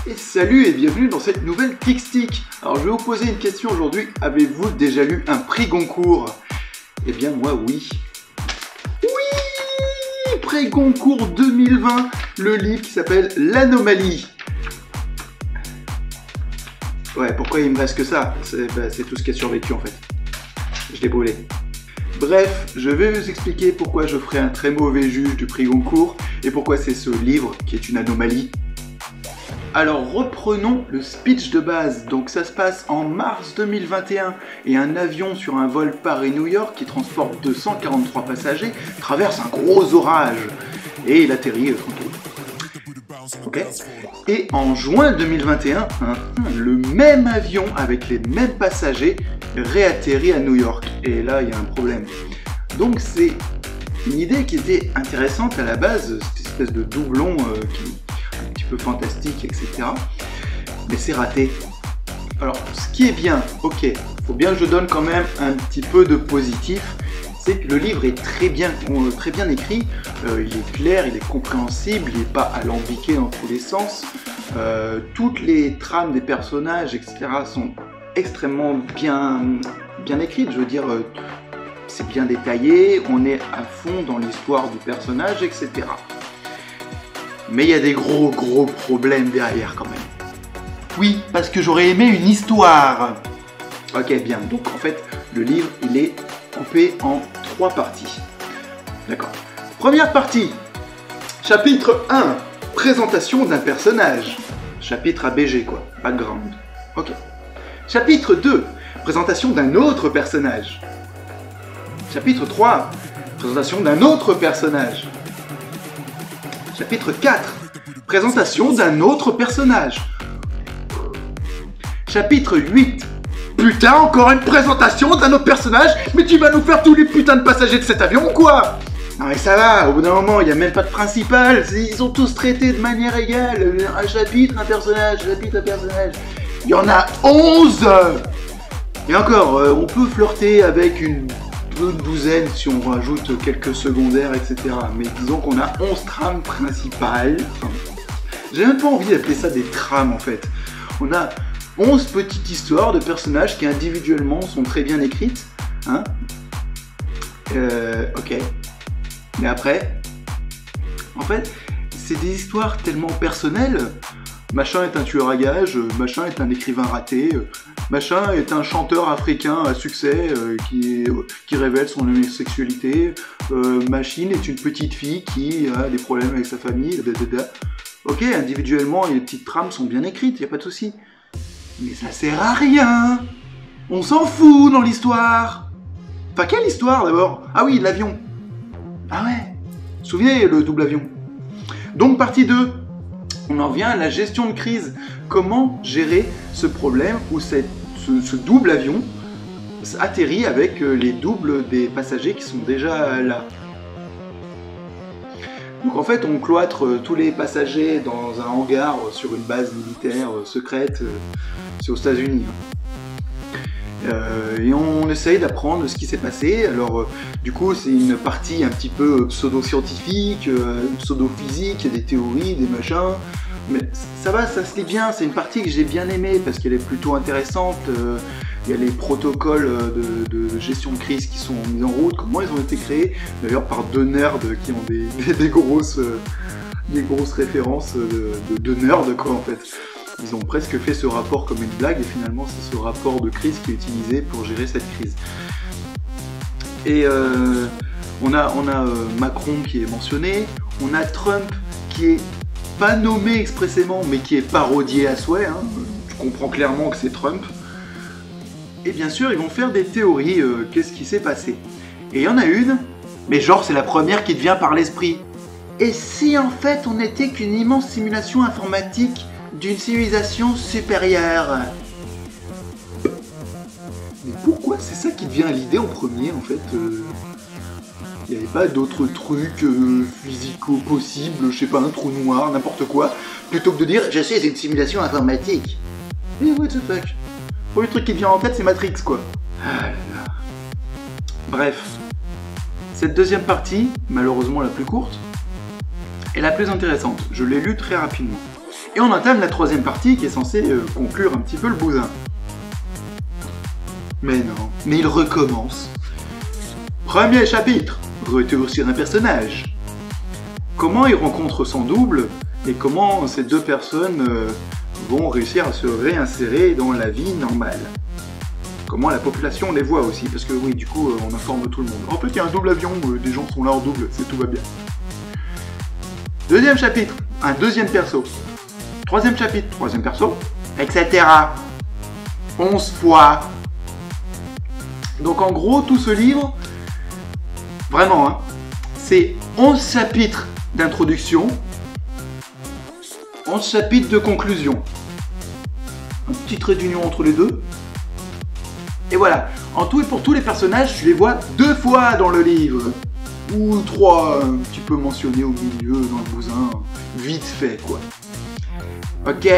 Et salut et bienvenue dans cette nouvelle Kickstick. Alors je vais vous poser une question aujourd'hui. Avez-vous déjà lu un prix Goncourt? Eh bien moi oui. Oui, prix Goncourt 2020, le livre qui s'appelle L'Anomalie. Ouais, pourquoi il me reste que ça? C'est tout ce qui a survécu en fait. Je l'ai brûlé. Bref, je vais vous expliquer pourquoi je ferai un très mauvais juge du prix Goncourt et pourquoi c'est ce livre qui est une anomalie. Alors reprenons le speech de base. Donc ça se passe en mars 2021 et un avion sur un vol Paris-New York qui transporte 243 passagers traverse un gros orage et il atterrit tranquille. Ok. Et en juin 2021, le même avion avec les mêmes passagers réatterrit à New York. Et là, il y a un problème. Donc c'est une idée qui était intéressante à la base, cette espèce de doublon un petit peu fantastique, etc. Mais c'est raté. Alors, ce qui est bien, ok, faut bien que je donne quand même un petit peu de positif, c'est que le livre est très bien écrit, il est clair, il est compréhensible, il n'est pas alambiqué dans tous les sens. Toutes les trames des personnages, etc. sont extrêmement bien écrites, je veux dire, c'est bien détaillé, on est à fond dans l'histoire du personnage, etc. Mais il y a des gros problèmes derrière quand même. Oui, parce que j'aurais aimé une histoire. Ok, bien. Donc en fait, le livre, il est coupé en 3 parties. D'accord. Première partie. Chapitre 1. Présentation d'un personnage. Chapitre ABG quoi. Background. Ok. Chapitre 2. Présentation d'un autre personnage. Chapitre 3. Présentation d'un autre personnage. Chapitre 4. Présentation d'un autre personnage. Chapitre 8. Putain, encore une présentation d'un autre personnage? Mais tu vas nous faire tous les putains de passagers de cet avion ou quoi? Non mais ça va, au bout d'un moment, il n'y a même pas de principal. Ils ont tous traité de manière égale. Un chapitre, un personnage, chapitre, un personnage. Il y en a 11. Et encore, on peut flirter avec une douzaine si on rajoute quelques secondaires, etc. Mais disons qu'on a 11 trames principales. J'ai même pas envie d'appeler ça des trames en fait. On a 11 petites histoires de personnages qui individuellement sont très bien écrites. Hein, ok. Mais après, en fait, c'est des histoires tellement personnelles. Machin est un tueur à gages, machin est un écrivain raté, machin est un chanteur africain à succès qui révèle son homosexualité, Machine est une petite fille qui a des problèmes avec sa famille, blablabla. Ok, individuellement, les petites trames sont bien écrites, y a pas de souci. Mais ça sert à rien. On s'en fout dans l'histoire. Enfin, quelle histoire d'abord? Ah oui, l'avion. Ah ouais, souvenez le double avion. Donc partie 2. On en vient à la gestion de crise. Comment gérer ce problème où ce double avion atterrit avec les doubles des passagers qui sont déjà là. Donc en fait, on cloître tous les passagers dans un hangar sur une base militaire secrète, c'est aux États-Unis. Et on essaye d'apprendre ce qui s'est passé. Alors du coup c'est une partie un petit peu pseudo-scientifique, pseudo-physique, il y a des théories, des machins. Mais ça va, ça se lit bien, c'est une partie que j'ai bien aimée parce qu'elle est plutôt intéressante. Il y a les protocoles de gestion de crise qui sont mis en route, comment ils ont été créés, d'ailleurs par 2 nerds qui ont des grosses références de nerds quoi en fait. Ils ont presque fait ce rapport comme une blague et finalement c'est ce rapport de crise qui est utilisé pour gérer cette crise. Et on a Macron qui est mentionné, on a Trump qui est pas nommé expressément mais qui est parodié à souhait, hein. Tu comprends clairement que c'est Trump. Et bien sûr ils vont faire des théories, qu'est-ce qui s'est passé. Et il y en a une, mais genre c'est la première qui te vient par l'esprit. Et si en fait on n'était qu'une immense simulation informatique d'une civilisation supérieure? Mais pourquoi c'est ça qui te vient à l'idée en premier en fait? Il n'y avait pas d'autres trucs physico possibles, je sais pas, un trou noir, n'importe quoi, plutôt que de dire je sais c'est une simulation informatique. Et what the fuck? Le premier truc qui te vient en tête c'est Matrix quoi. Ah là là. Bref, cette deuxième partie, malheureusement la plus courte, est la plus intéressante. Je l'ai lue très rapidement. Et on entame la troisième partie qui est censée conclure un petit peu le bousin. Mais non, mais il recommence. Premier chapitre, retour sur un personnage. Comment il rencontre son double et comment ces deux personnes vont réussir à se réinsérer dans la vie normale. Comment la population les voit aussi, parce que oui, du coup, on informe tout le monde. En fait, il y a un double avion, des gens sont là en double, tout va bien. Deuxième chapitre, un deuxième perso. Troisième chapitre, troisième perso, etc. 11 fois. Donc en gros, tout ce livre, vraiment, hein, c'est 11 chapitres d'introduction, 11 chapitres de conclusion. Un petit trait d'union entre les deux. Et voilà, en tout et pour tous les personnages, tu les vois 2 fois dans le livre. Ou 3, un petit peu mentionnés au milieu, dans le bousin, vite fait quoi. Ok.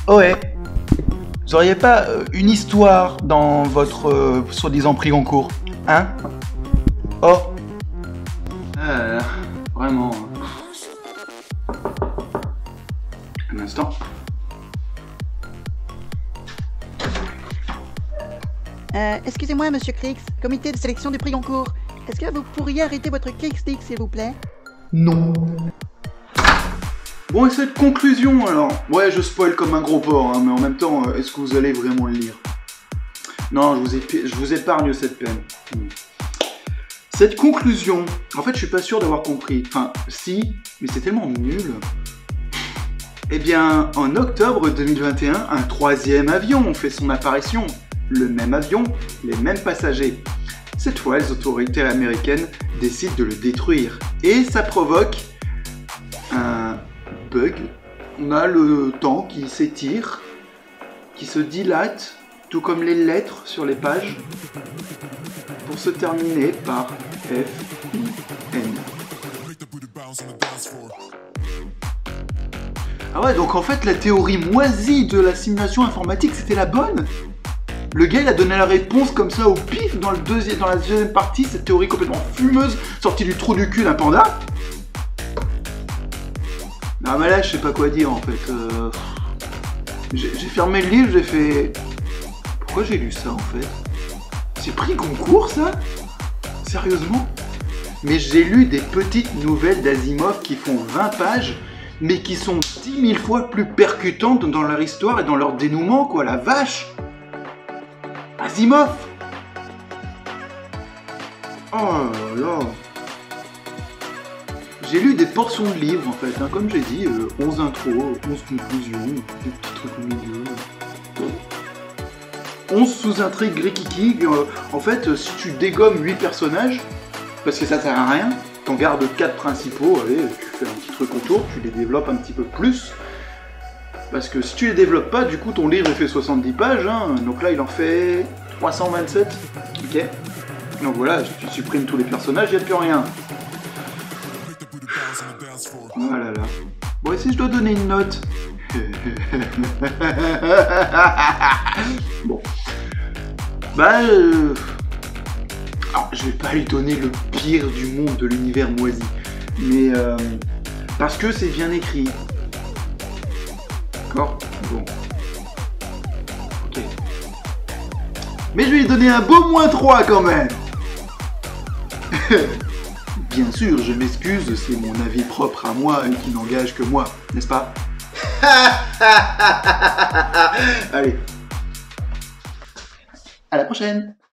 Ouais. Vous auriez pas une histoire dans votre soi-disant prix Goncourt, hein? Oh. Vraiment. Un instant. Excusez-moi, monsieur Crix, comité de sélection du prix Goncourt. Est-ce que vous pourriez arrêter votre cake-stick, s'il vous plaît? Non. Bon, et cette conclusion, alors... Ouais, je spoil comme un gros porc, hein, mais en même temps, est-ce que vous allez vraiment le lire? Non, je vous épargne cette peine. Cette conclusion, en fait, je suis pas sûr d'avoir compris. Enfin, si, mais c'est tellement nul. Eh bien, en octobre 2021, un troisième avion fait son apparition. Le même avion, les mêmes passagers. Cette fois, les autorités américaines décident de le détruire. Et ça provoque un bug. On a le temps qui s'étire, qui se dilate, tout comme les lettres sur les pages, pour se terminer par F-I-N. Ah ouais, donc en fait, la théorie moisie de la simulation informatique, c'était la bonne. Le gars, il a donné la réponse comme ça au pif dans la deuxième partie, cette théorie complètement fumeuse, sortie du trou du cul d'un panda. Non mais là, je sais pas quoi dire en fait. J'ai fermé le livre, j'ai fait... Pourquoi j'ai lu ça en fait? C'est prix Goncourt ça? Sérieusement? Mais j'ai lu des petites nouvelles d'Asimov qui font 20 pages, mais qui sont 10 000 fois plus percutantes dans leur histoire et dans leur dénouement, quoi, la vache! Asimov! Oh là là! J'ai lu des portions de livres en fait, hein, comme j'ai dit, 11 intros, 11 conclusions, des petits trucs au milieu. 11 sous-intrigues Grikiki. En fait, si tu dégommes 8 personnages, parce que ça sert à rien, t'en gardes 4 principaux, allez, tu fais un petit truc autour, tu les développes un petit peu plus. Parce que si tu les développes pas, du coup ton livre il fait 70 pages, hein, donc là il en fait 327. Ok. Donc voilà, tu supprimes tous les personnages, il n'y a plus rien. Oh là là. Bon, et si je dois donner une note? Bon. Bah... Alors, je vais pas lui donner le pire du monde de l'univers moisi. Mais... parce que c'est bien écrit. D'accord? Bon. Ok. Mais je vais lui donner un beau -3 quand même. Bien sûr, je m'excuse, c'est mon avis propre à moi et qui n'engage que moi, n'est-ce pas? Allez. À la prochaine.